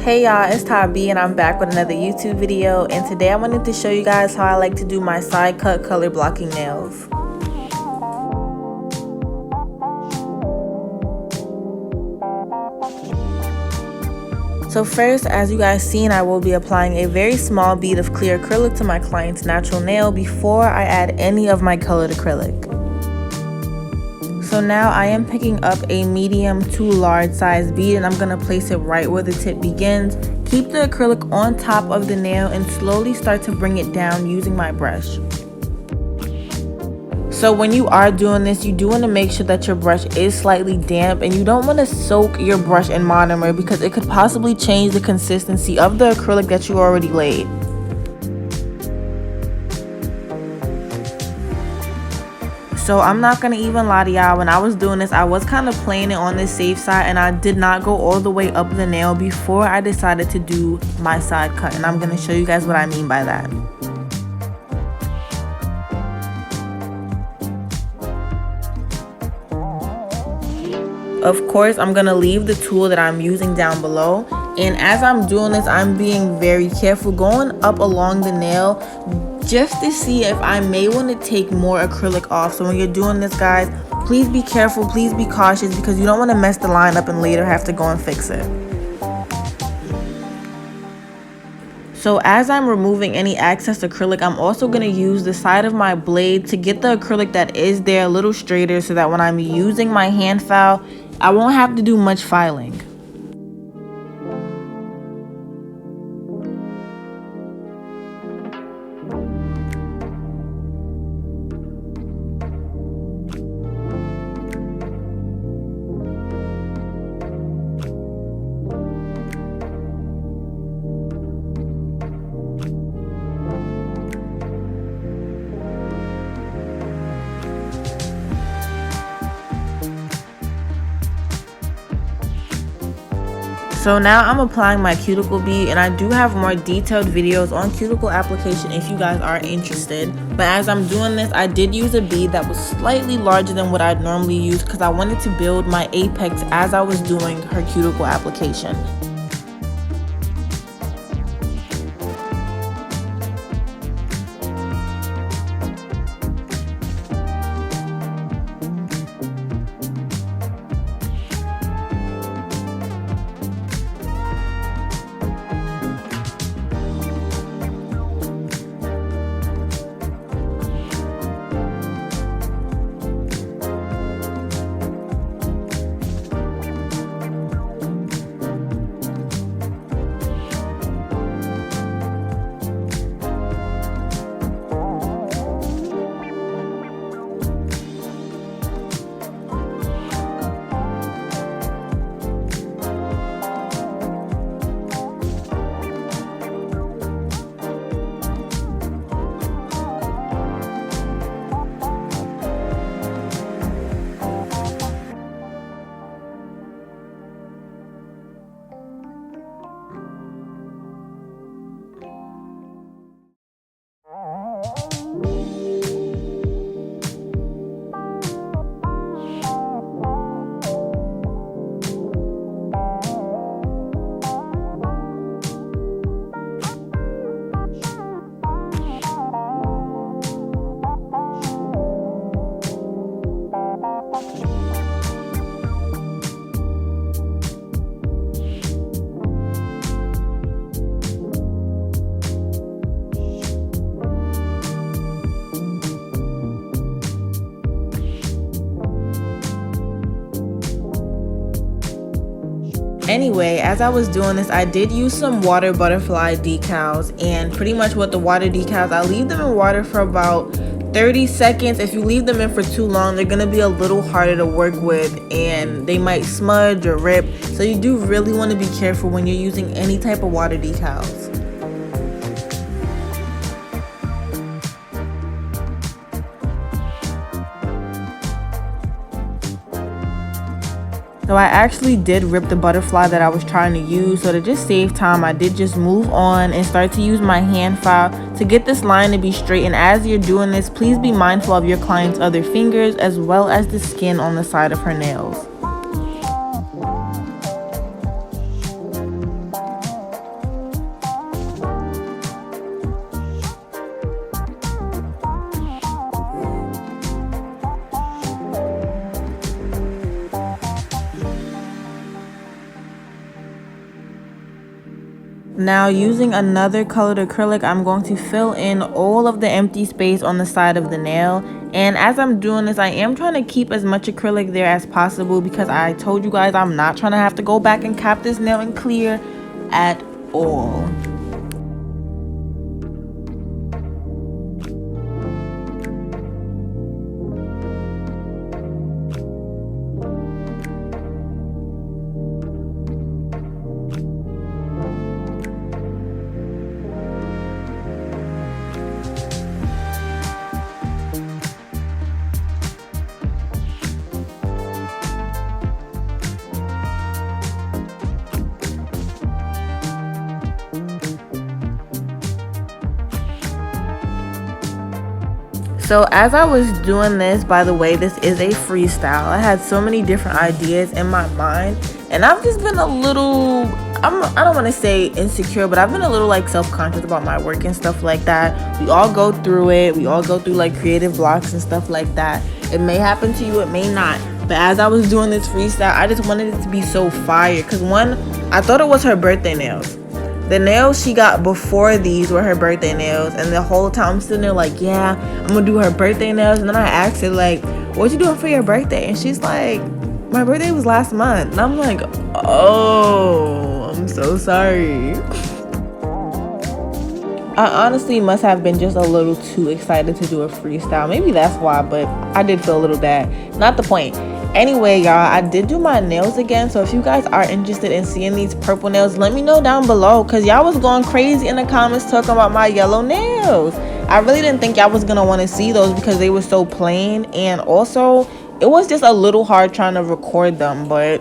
Hey y'all, it's Tabi and I'm back with another YouTube video, and today I wanted to show you guys how I like to do my side cut color blocking nails. So first, as you guys seen, I will be applying a very small bead of clear acrylic to my client's natural nail before I add any of my colored acrylic. So now I am picking up a medium to large size bead and I'm going to place it right where the tip begins. Keep the acrylic on top of the nail and slowly start to bring it down using my brush. So when you are doing this, you do want to make sure that your brush is slightly damp and you don't want to soak your brush in monomer because it could possibly change the consistency of the acrylic that you already laid. So I'm not going to even lie to y'all, when I was doing this, I was kind of playing it on the safe side and I did not go all the way up the nail before I decided to do my side cut. And I'm going to show you guys what I mean by that. Of course, I'm going to leave the tool that I'm using down below. And as I'm doing this, I'm being very careful going up along the nail just to see if I may want to take more acrylic off. So when you're doing this, guys, please be careful, please be cautious because you don't want to mess the line up and later have to go and fix it. So as I'm removing any excess acrylic, I'm also going to use the side of my blade to get the acrylic that is there a little straighter so that when I'm using my hand file, I won't have to do much filing. So now I'm applying my cuticle bead, and I do have more detailed videos on cuticle application if you guys are interested. But as I'm doing this, I did use a bead that was slightly larger than what I'd normally use because I wanted to build my apex as I was doing her cuticle application. Anyway, as I was doing this, I did use some water butterfly decals, and pretty much with the water decals, I leave them in water for about 30 seconds. If you leave them in for too long, they're gonna be a little harder to work with and they might smudge or rip. So you do really want to be careful when you're using any type of water decals. So I actually did rip the butterfly that I was trying to use, so to just save time, I did just move on and start to use my hand file to get this line to be straight. And as you're doing this, please be mindful of your client's other fingers as well as the skin on the side of her nails. Now using another colored acrylic, I'm going to fill in all of the empty space on the side of the nail. And as I'm doing this, I am trying to keep as much acrylic there as possible because I told you guys I'm not trying to have to go back and cap this nail in clear at all. So as I was doing this, by the way, this is a freestyle. I had so many different ideas in my mind, and I've just been a little, I don't want to say insecure, but I've been a little like self-conscious about my work and stuff like that. We all go through it. We all go through like creative blocks and stuff like that. It may happen to you, it may not. But as I was doing this freestyle, I just wanted it to be so fire. Because one, I thought it was her birthday nails. The nails she got before these were her birthday nails, and the whole time I'm sitting there like, yeah, I'm gonna do her birthday nails. And then I asked her like, what you doing for your birthday? And she's like, my birthday was last month. And I'm like, oh, I'm so sorry. I honestly must have been just a little too excited to do a freestyle. Maybe that's why, but I did feel a little bad. Not the point. Anyway, y'all, I did do my nails again. So if you guys are interested in seeing these purple nails, let me know down below, because y'all was going crazy in the comments talking about my yellow nails. I really didn't think y'all was going to want to see those because they were so plain. And also, it was just a little hard trying to record them. But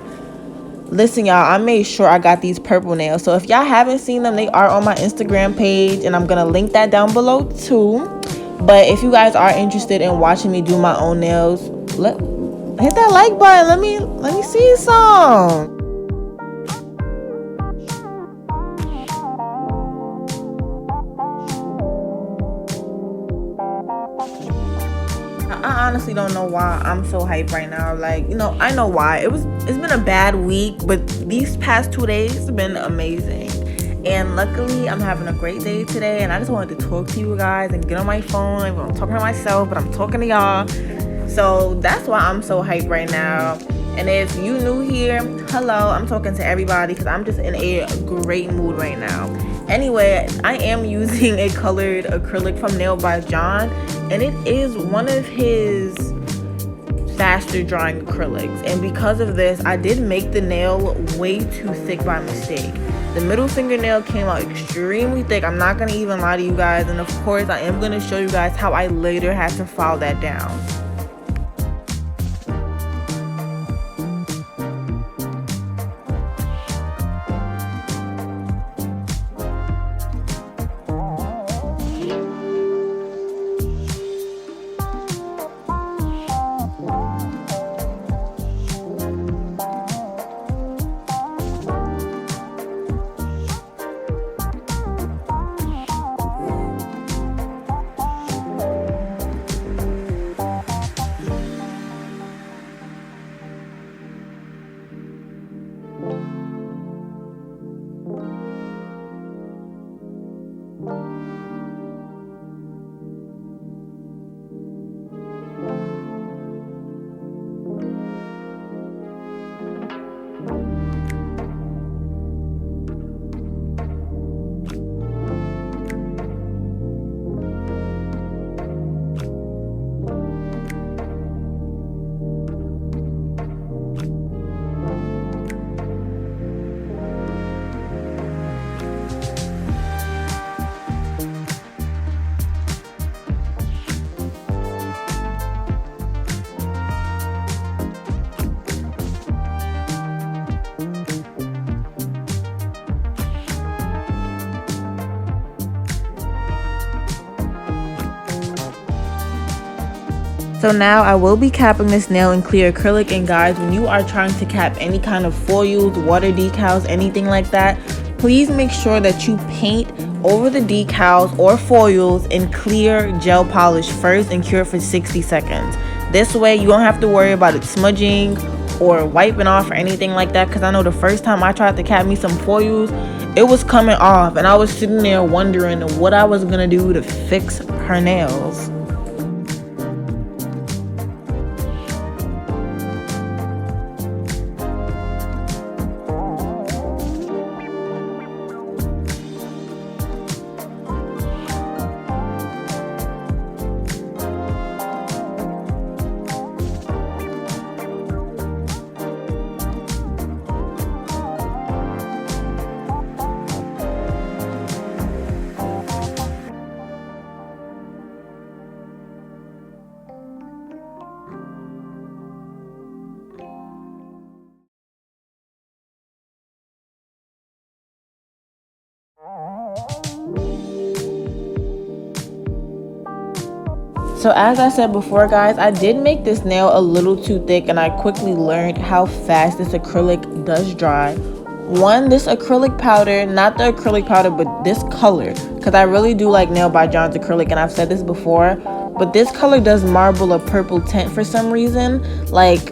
listen, y'all, I made sure I got these purple nails. So if y'all haven't seen them, they are on my Instagram page. And I'm going to link that down below too. But if you guys are interested in watching me do my own nails, hit that like button. Let me see some. I honestly don't know why I'm so hyped right now. Like, you know, I know why. It's been a bad week, but these past 2 days have been amazing. And luckily, I'm having a great day today. And I just wanted to talk to you guys and get on my phone. I'm talking to myself, but I'm talking to y'all. So that's why I'm so hyped right now. And if you new here, hello, I'm talking to everybody because I'm just in a great mood right now. Anyway, I am using a colored acrylic from Nail by John, and it is one of his faster drying acrylics. And because of this, I did make the nail way too thick by mistake. The middle fingernail came out extremely thick. I'm not going to even lie to you guys. And of course, I am going to show you guys how I later had to file that down. So now I will be capping this nail in clear acrylic. And guys, when you are trying to cap any kind of foils, water decals, anything like that, please make sure that you paint over the decals or foils in clear gel polish first and cure for 60 seconds. This way you don't have to worry about it smudging or wiping off or anything like that, because I know the first time I tried to cap me some foils, it was coming off and I was sitting there wondering what I was gonna do to fix her nails. So as I said before, guys, I did make this nail a little too thick, and I quickly learned how fast this acrylic does dry. One, this acrylic powder, not the acrylic powder, but this color, because I really do like Nail by John's acrylic, and I've said this before, but this color does marble a purple tint for some reason. Like,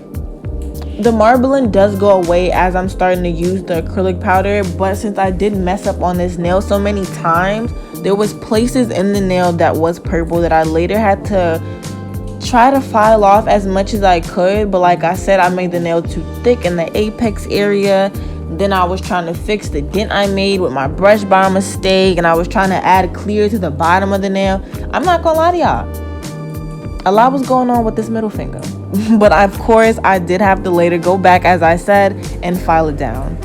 the marbling does go away as I'm starting to use the acrylic powder, but since I did mess up on this nail so many times, there was places in the nail that was purple that I later had to try to file off as much as I could. But like I said, I made the nail too thick in the apex area. Then I was trying to fix the dent I made with my brush by mistake, and I was trying to add clear to the bottom of the nail. I'm not gonna lie to y'all, a lot was going on with this middle finger. But of course I did have to later go back, as I said, and file it down.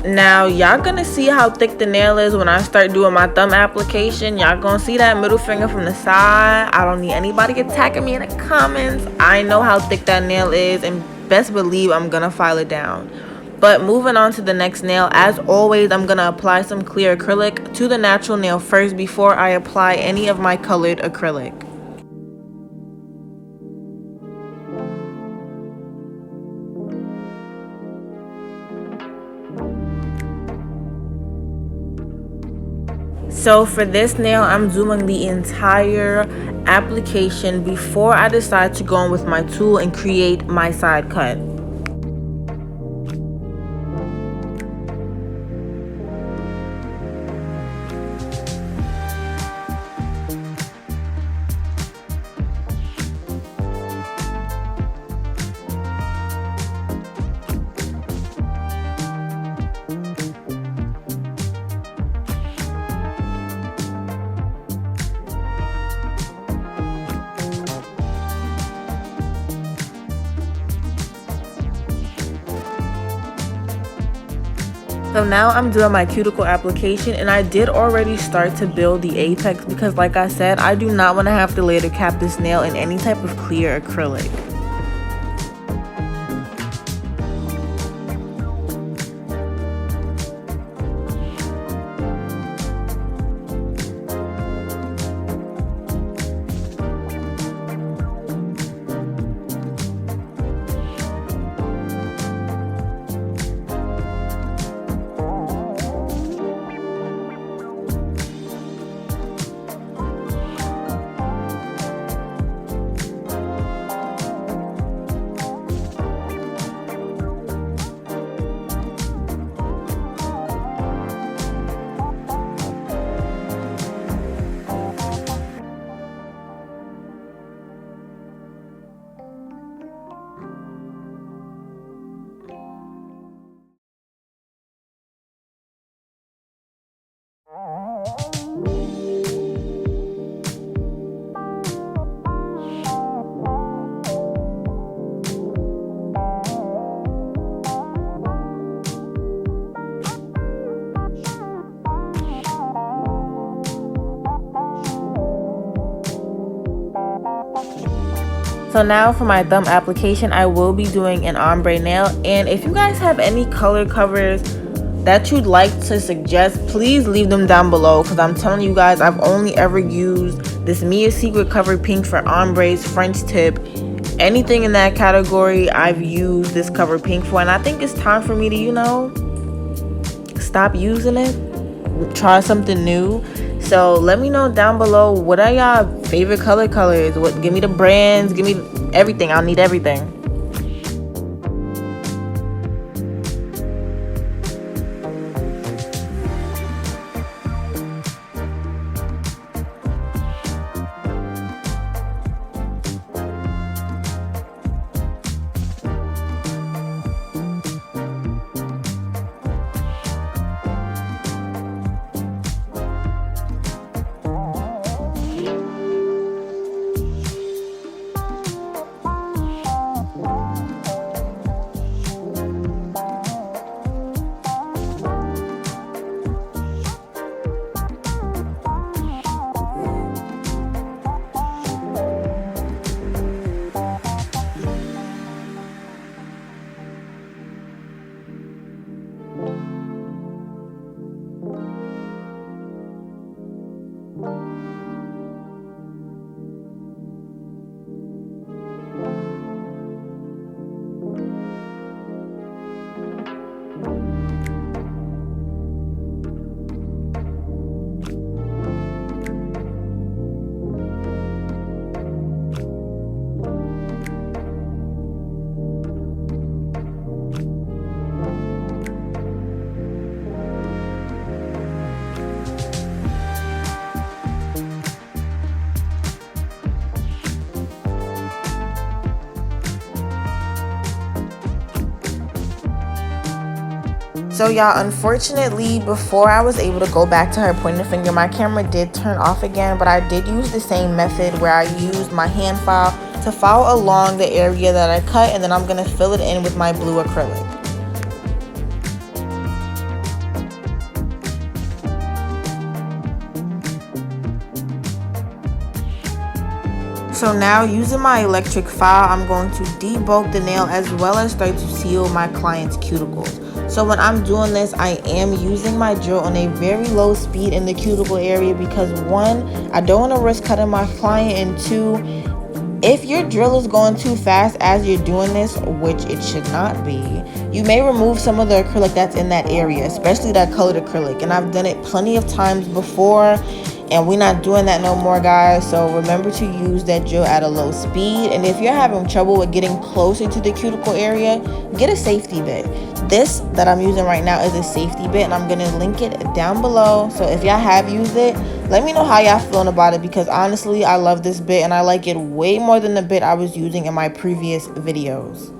Now y'all gonna see how thick the nail is when I start doing my thumb application. Y'all gonna see that middle finger from the side. I don't need anybody attacking me in the comments. I know how thick that nail is, and best believe I'm gonna file it down. But moving on to the next nail, as always, I'm gonna apply some clear acrylic to the natural nail first before I apply any of my colored acrylic. So for this nail, I'm doing the entire application before I decide to go in with my tool and create my side cut. So now I'm doing my cuticle application, and I did already start to build the apex because, like I said, I do not want to have to later cap this nail in any type of clear acrylic. So now for my thumb application, I will be doing an ombre nail. And if you guys have any color covers that you'd like to suggest, please leave them down below, because I'm telling you guys, I've only ever used this Mia Secret Cover Pink for ombres, French tip, anything in that category. I've used this Cover Pink for, and I think it's time for me to, you know, stop using it, try something new. So let me know down below, what are y'all favorite colors? What, give me the brands, give me everything. I'll need everything. So y'all, unfortunately, before I was able to go back to her pointing the finger, my camera did turn off again, but I did use the same method where I used my hand file to file along the area that I cut, and then I'm going to fill it in with my blue acrylic. So now, using my electric file, I'm going to debulk the nail as well as start to seal my client's cuticles. So when I'm doing this, I am using my drill on a very low speed in the cuticle area because, one, I don't want to risk cutting my client, and two, if your drill is going too fast as you're doing this, which it should not be, you may remove some of the acrylic that's in that area, especially that colored acrylic. And I've done it plenty of times before, and we're not doing that no more, guys. So remember to use that drill at a low speed. And if you're having trouble with getting closer to the cuticle area, get a safety bit. This that I'm using right now is a safety bit, and I'm going to link it down below. So if y'all have used it, let me know how y'all feeling about it, because honestly, I love this bit and I like it way more than the bit I was using in my previous videos.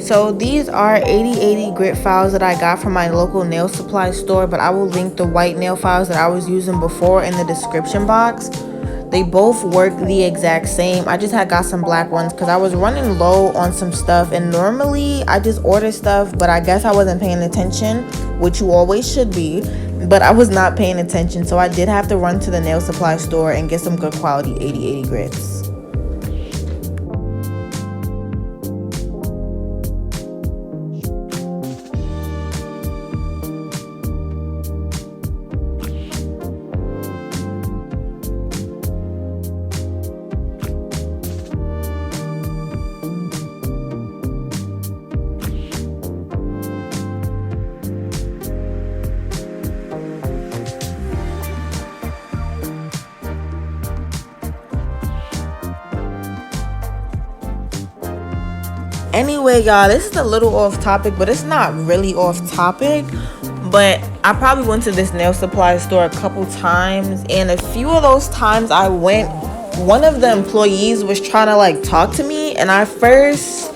So these are 8080 grit files that I got from my local nail supply store, but I will link the white nail files that I was using before in the description box. They both work the exact same. I just had got some black ones because I was running low on some stuff, and normally I just order stuff, but I guess I wasn't paying attention, which you always should be, but I was not paying attention, so I did have to run to the nail supply store and get some good quality 8080 grits. Anyway, y'all, this is a little off topic, but it's not really off topic. But I probably went to this nail supply store a couple times, and a few of those times I went, one of the employees was trying to like talk to me, and at first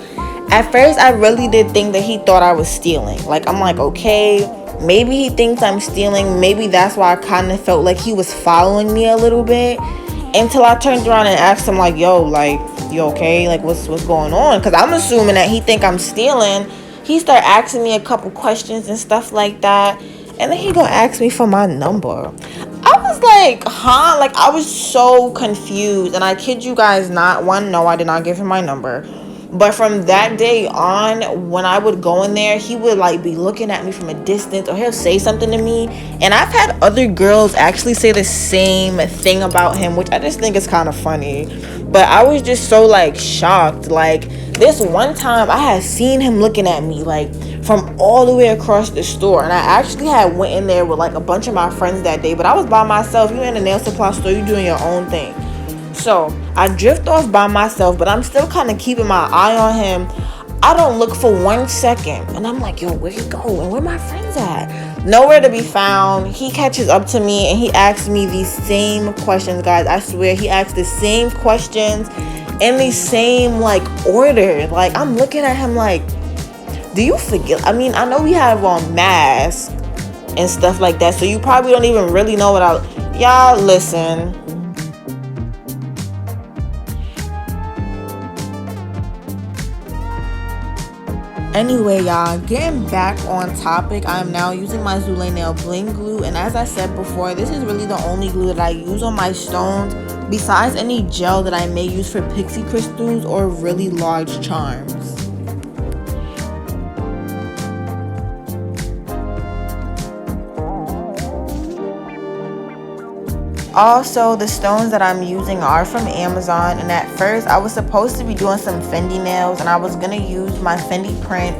I really did think that he thought I was stealing. Like, I'm like, okay, maybe he thinks I'm stealing. Maybe that's why I kind of felt like he was following me a little bit, until I turned around and asked him like, yo, like, you okay? Like, what's going on? Because I'm assuming that he think I'm stealing. He started asking me a couple questions and stuff like that, and then he gonna ask me for my number. I was like, huh? Like, I was so confused, and I kid you guys not, one, no, I did not give him my number. But from that day on, when I would go in there, he would like be looking at me from a distance, or he'll say something to me. And I've had other girls actually say the same thing about him, which I just think is kind of funny. But I was just so like shocked. Like, this one time I had seen him looking at me like from all the way across the store, and I actually had went in there with like a bunch of my friends that day, but I was by myself. You in a nail supply store, you doing your own thing. So I drift off by myself, but I'm still kind of keeping my eye on him. I don't look for 1 second, and I'm like, yo, where he go? And where my friends at? Nowhere to be found. He catches up to me, and he asks me these same questions, guys. I swear, he asks the same questions in the same like order. Like, I'm looking at him like, do you forget? I mean, I know we have on masks and stuff like that, so you probably don't even really know what y'all listen. Anyway, y'all, getting back on topic, I am now using my Zule Nail Bling Glue, and as I said before, this is really the only glue that I use on my stones, besides any gel that I may use for pixie crystals or really large charms. Also, the stones that I'm using are from Amazon, and at first I was supposed to be doing some Fendi nails, and I was gonna use my Fendi print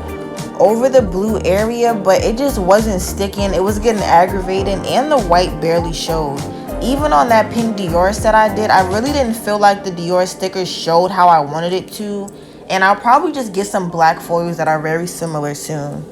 over the blue area, but it just wasn't sticking. It was getting aggravating, and the white barely showed. Even on that pink Dior set I did, I really didn't feel like the Dior stickers showed how I wanted it to, and I'll probably just get some black foils that are very similar soon.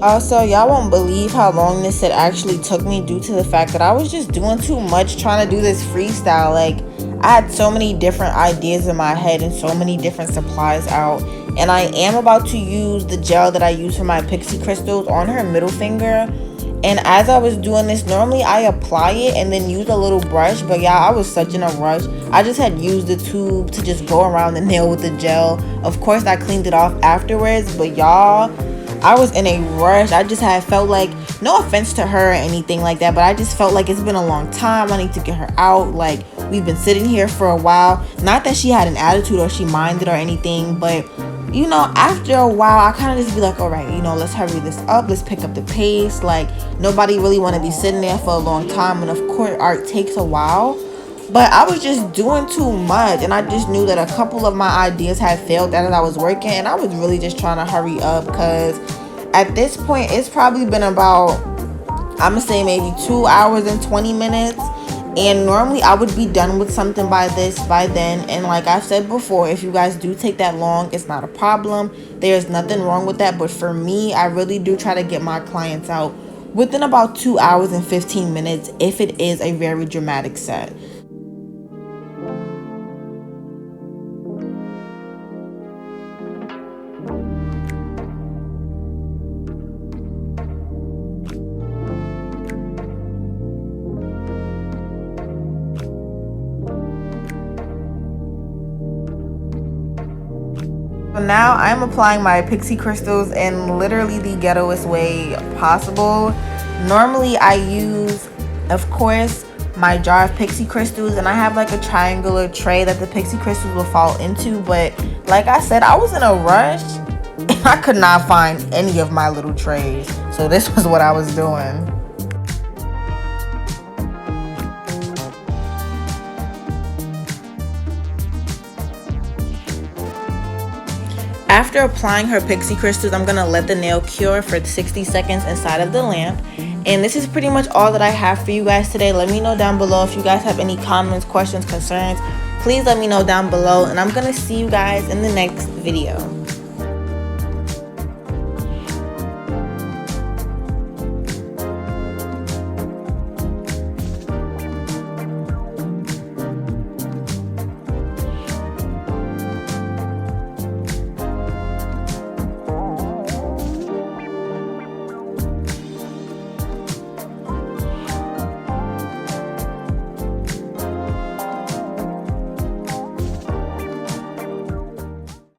Also, y'all won't believe how long this set actually took me due to the fact that I was just doing too much trying to do this freestyle. Like, I had so many different ideas in my head and so many different supplies out. And I am about to use the gel that I use for my pixie crystals on her middle finger. And as I was doing this, normally I apply it and then use a little brush. But yeah, I was such in a rush. I just had used the tube to just go around the nail with the gel. Of course, I cleaned it off afterwards. But y'all, I was in a rush. I just had felt like, no offense to her or anything like that, but I just felt like it's been a long time. I need to get her out. Like, we've been sitting here for a while. Not that she had an attitude or she minded or anything, but you know, after a while, I kind of just be like, all right, you know, let's hurry this up. Let's pick up the pace. Like, nobody really want to be sitting there for a long time. And of course, art takes a while. But I was just doing too much. And I just knew that a couple of my ideas had failed as I was working. And I was really just trying to hurry up because at this point, it's probably been about, I'm going to say maybe 2 hours and 20 minutes. And normally I would be done with something by then. And like I've said before, if you guys do take that long, it's not a problem. There's nothing wrong with that. But for me, I really do try to get my clients out within about 2 hours and 15 minutes if it is a very dramatic set. So now I'm applying my pixie crystals in literally the ghettoest way possible. Normally I use, of course, my jar of pixie crystals, and I have like a triangular tray that the pixie crystals will fall into. But like I said, I was in a rush and I could not find any of my little trays. So this was what I was doing. After applying her pixie crystals, I'm going to let the nail cure for 60 seconds inside of the lamp. And this is pretty much all that I have for you guys today. Let me know down below if you guys have any comments, questions, concerns. Please let me know down below. And I'm going to see you guys in the next video.